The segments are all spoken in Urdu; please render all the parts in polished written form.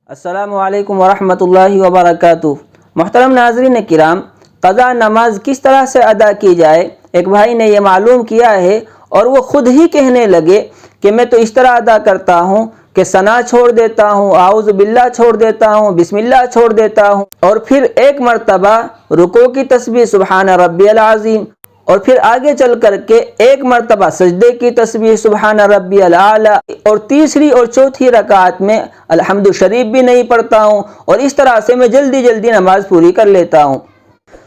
السلام علیکم ورحمۃ اللہ وبرکاتہ۔ محترم ناظرین کرام، قضا نماز کس طرح سے ادا کی جائے، ایک بھائی نے یہ معلوم کیا ہے اور وہ خود ہی کہنے لگے کہ میں تو اس طرح ادا کرتا ہوں کہ ثنا چھوڑ دیتا ہوں، اعوذ باللہ چھوڑ دیتا ہوں، بسم اللہ چھوڑ دیتا ہوں، اور پھر ایک مرتبہ رکوع کی تسبیح سبحان ربی العظیم، اور پھر آگے چل کر کے ایک مرتبہ سجدے کی تسبیح سبحان ربی الاعلی، اور تیسری اور چوتھی رکعت میں الحمد شریف بھی نہیں پڑھتا ہوں، اور اس طرح سے میں جلدی جلدی نماز پوری کر لیتا ہوں۔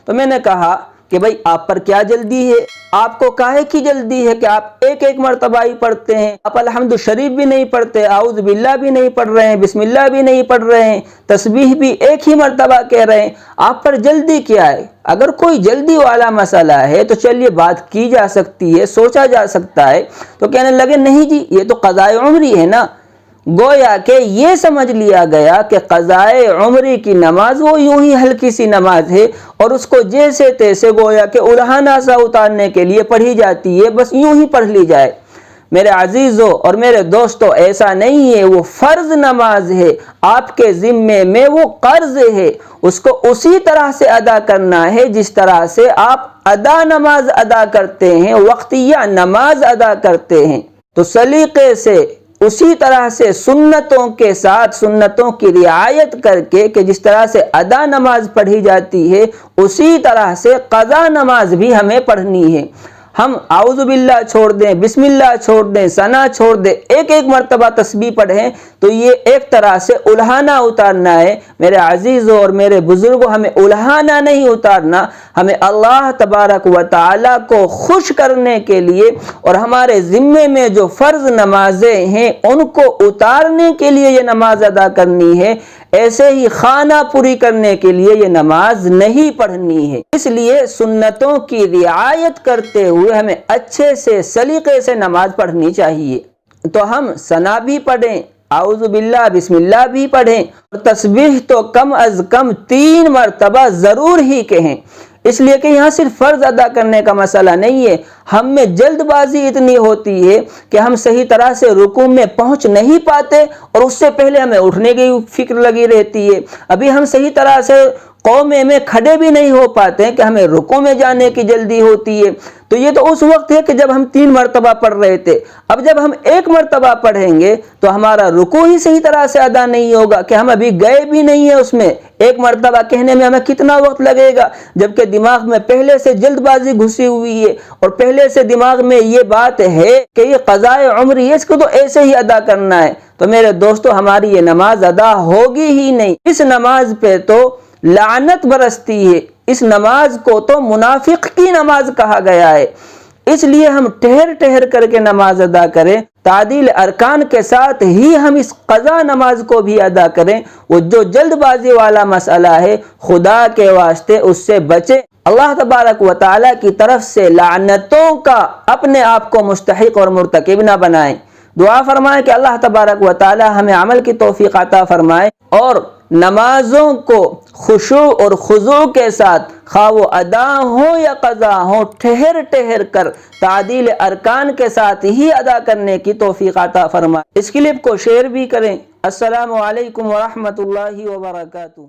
تو میں نے کہا کہ بھائی آپ پر کیا جلدی ہے، آپ کو کاہے کی جلدی ہے کہ آپ ایک ایک مرتبہ ہی پڑھتے ہیں، آپ الحمد شریف بھی نہیں پڑھتے، اعوذ باللہ بھی نہیں پڑھ رہے ہیں، بسم اللہ بھی نہیں پڑھ رہے ہیں، تسبیح بھی ایک ہی مرتبہ کہہ رہے ہیں، آپ پر جلدی کیا ہے؟ اگر کوئی جلدی والا مسئلہ ہے تو چلیے بات کی جا سکتی ہے، سوچا جا سکتا ہے۔ تو کہنے لگے نہیں جی، یہ تو قضاء عمری ہے نا۔ گویا کہ یہ سمجھ لیا گیا کہ قضاء عمری کی نماز وہ یوں ہی ہلکی سی نماز ہے اور اس کو جیسے تیسے گویا کہ الہانہ سا اتارنے کے لیے پڑھی جاتی ہے، بس یوں ہی پڑھ لی جائے۔ میرے عزیزوں اور میرے دوستوں، ایسا نہیں ہے، وہ فرض نماز ہے، آپ کے ذمے میں وہ قرض ہے، اس کو اسی طرح سے ادا کرنا ہے جس طرح سے آپ نماز ادا کرتے ہیں، وقتیہ نماز ادا کرتے ہیں۔ تو سلیقے سے اسی طرح سے سنتوں کے ساتھ سنتوں کی رعایت کر کے کہ جس طرح سے نماز پڑھی جاتی ہے اسی طرح سے قضا نماز بھی ہمیں پڑھنی ہے۔ ہم اعوذ باللہ چھوڑ دیں، بسم اللہ چھوڑ دیں، ثنا چھوڑ دیں، ایک ایک مرتبہ تسبیح پڑھیں تو یہ ایک طرح سے الہانہ اتارنا ہے۔ میرے عزیزوں اور میرے بزرگوں، ہمیں الہانہ نہیں اتارنا، ہمیں اللہ تبارک و تعالی کو خوش کرنے کے لیے اور ہمارے ذمے میں جو فرض نمازیں ہیں ان کو اتارنے کے لیے یہ نماز ادا کرنی ہے، ایسے ہی خانہ پوری کرنے کے لیے یہ نماز نہیں پڑھنی ہے۔ اس لیے سنتوں کی رعایت کرتے ہوئے ہمیں اچھے سے سلیقے سے نماز پڑھنی چاہیے۔ تو ہم ثنا بھی پڑھیں، اعوذ باللہ بسم اللہ بھی پڑھیں، اور تسبیح تو کم از کم 3 مرتبہ ضرور ہی کہیں، اس لیے کہ یہاں صرف فرض ادا کرنے کا مسئلہ نہیں ہے، ہم میں جلد بازی اتنی ہوتی ہے کہ ہم صحیح طرح سے رکوع میں پہنچ نہیں پاتے اور اس سے پہلے ہمیں اٹھنے کی فکر لگی رہتی ہے، ابھی ہم صحیح طرح سے قومے میں کھڑے بھی نہیں ہو پاتے کہ ہمیں رکوع میں جانے کی جلدی ہوتی ہے۔ تو یہ تو اس وقت ہے کہ جب ہم 3 مرتبہ پڑھ رہے تھے، اب جب ہم ایک مرتبہ پڑھیں گے تو ہمارا رکوع ہی صحیح طرح سے ادا نہیں ہوگا کہ ہم ابھی گئے بھی نہیں ہیں اس میں، ایک مرتبہ کہنے میں ہمیں کتنا وقت لگے گا، جبکہ دماغ میں پہلے سے جلد بازی گھسی ہوئی ہے اور پہلے سے دماغ میں یہ بات ہے کہ یہ قضاء عمری ہے، اس کو تو ایسے ہی ادا کرنا ہے۔ تو میرے دوستو، ہماری یہ نماز ادا ہوگی ہی نہیں، اس نماز پہ تو لعنت برستی ہے، اس نماز کو تو منافق کی نماز کہا گیا ہے۔ اس لیے ہم ٹھہر ٹھہر کر کے نماز ادا کریں، تعدیل ارکان کے ساتھ ہی ہم اس قضا نماز کو بھی ادا کریں۔ وہ جو جلد بازی والا مسئلہ ہے، خدا کے واسطے اس سے بچیں، اللہ تبارک و تعالی کی طرف سے لعنتوں کا اپنے آپ کو مستحق اور مرتکب نہ بنائیں۔ دعا فرمائیں کہ اللہ تبارک و تعالی ہمیں عمل کی توفیق عطا فرمائے اور نمازوں کو خشوع اور خضوع کے ساتھ، خواہ وہ ادا ہوں یا قضا ہوں، ٹھہر ٹھہر کر تعدیل ارکان کے ساتھ ہی ادا کرنے کی توفیق عطا فرمائے۔ اس کلپ کو شیئر بھی کریں۔ السلام علیکم ورحمۃ اللہ وبرکاتہ۔